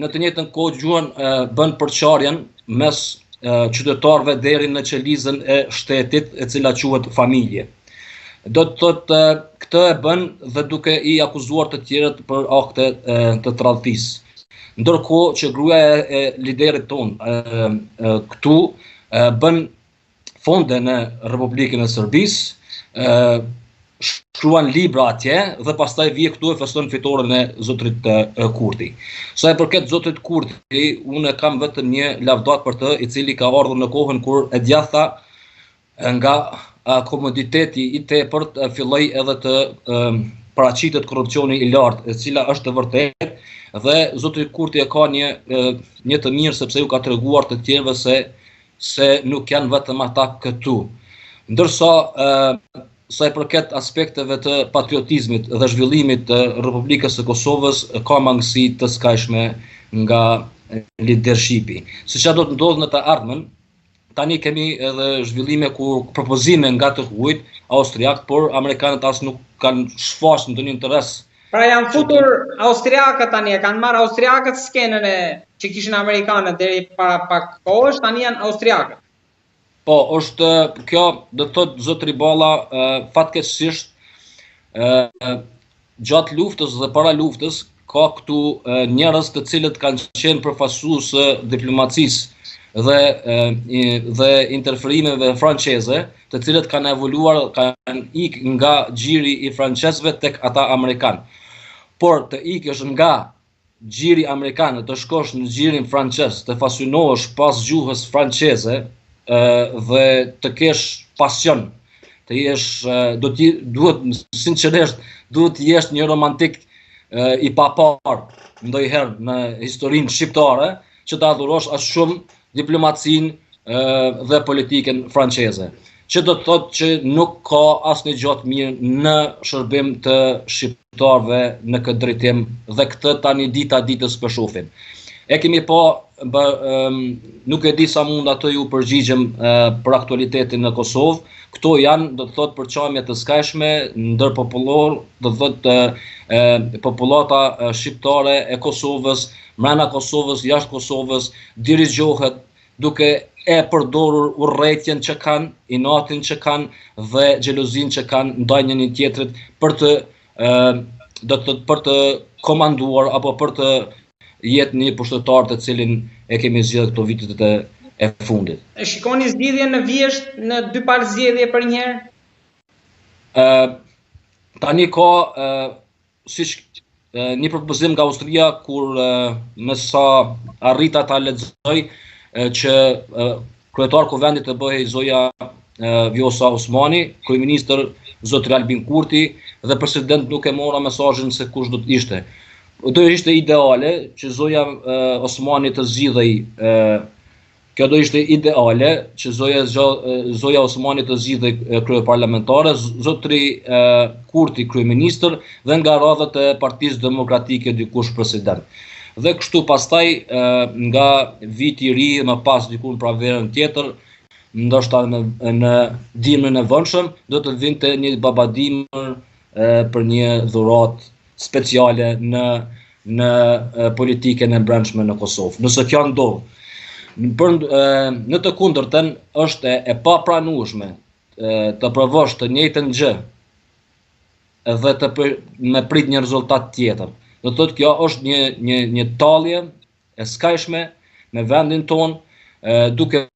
në të njëjtën kohë gjuhën bën përçarjen mes qytetarëve deri në qelizën e shtetit, e cila quhet familje. Do të thotë këtë e bën dhe duke i akuzuar të tjerët për akte të tradhtisë. Ndërkohë që gruaja e liderit ton këtu bën fonde në Republikën e Serbisë, shkruan libra atje dhe pastaj vije këtu e feston fitoren e zotrit Kurti. Sa e përket zotrit Kurti, unë kam vetëm një lavdat për të, i cili ka ardhur në kohën kur e djatha nga komoditeti i tepërt filloi edhe të paraqitet korrupsioni i lartë, e cila është e vërtetë, dhe zotri Kurti e ka një të mirë sepse ju ka treguar të tjerëve se nuk janë vetëm ata këtu. Ndërsa sa e përket aspekteve të patriotizmit dhe zhvillimit të Republikës së Kosovës, ka mangësi të skajshme nga leadershipi. Siç do të ndodhë në të ardhmen, tani kemi edhe zhvillime ku propozime nga të huajt austriak, por amerikanët as nuk kanë shfaqur ndonjë interes. Pra janë futur austriakët tani, e kanë marrë austriakët skenën që kishin amerikanët deri para pak kohësh, tani janë austriakët. Po, është kjo, do të thotë zotri Balla, fatkeqësisht gjatë luftës dhe para luftës ka këtu njerëz të cilët kanë qenë përfaqësues diplomacisë dhe interferimeve franceze, të cilët kanë evoluar, kanë ikë nga gjiri i francezëve tek ata amerikanë. Por të ikësh nga gjiri amerikan, të shkosh në gjirin francez, të fascinohesh pas gjuhës franceze dhe të kesh pasion, të jesh, sinqerisht, duhet të jesh një romantik i papar ndonjëherë në historinë shqiptare, që të adhurosh aq shumë diplomacinë dhe politikën franceze. Që do të thotë që nuk ka asnjë gjë të mirë në shërbim të shqiptarëve në këtë drejtim, dhe këtë tani dita ditës po shohim. E kemi pa, nuk e di sa mund atë ju përgjigjem për aktualitetin në Kosovë. Këto janë, do të thotë, përçarje të skajshme ndër popullor, do të thotë popullata shqiptare e Kosovës, brenda Kosovës, jashtë Kosovës, dirigjohet duke e përdorur urrëtitjen që kanë, inatin që kanë dhe xhelozinë që kanë ndaj njëri tjetrit për të do të thotë për të komanduar apo për të jetë një pushtetar të cilin e kemi zgjedhur këto vitet e fundit. E shikoni zgjidhjen në Vjesht në dy palë zgjedhje për një herë? Tani ka siç një propozim nga Austria, kur me sa arrita ta lexoj, që kryetar kuvendit të bëhej zoja Vjosa Osmani, kryeministër zotri Albin Kurti, dhe president nuk e mora mesazhin se kush do të ishte. Do ishte ideale që zoja Osmani të zgjidhej, kjo do ishte ideale që zoja Osmani të zgjidhej kryeparlamentare, zotri Kurti kryeministër dhe nga radhët e Partisë Demokratike dikush president. Dhe kështu pastaj nga viti i ri më pas diku në praverën tjetër, ndoshta në dimrin e vonshëm, do të vinte një babadimër për një dhuratë speciale në politikën e brendshme në Kosovë. Nëse kjo ndodh, në të kundërtën është e papranueshme të provosh të njëjtën gjë dhe me prit një rezultat tjetër. Do të thotë kjo është një tallje e skajshme me vendin ton, duke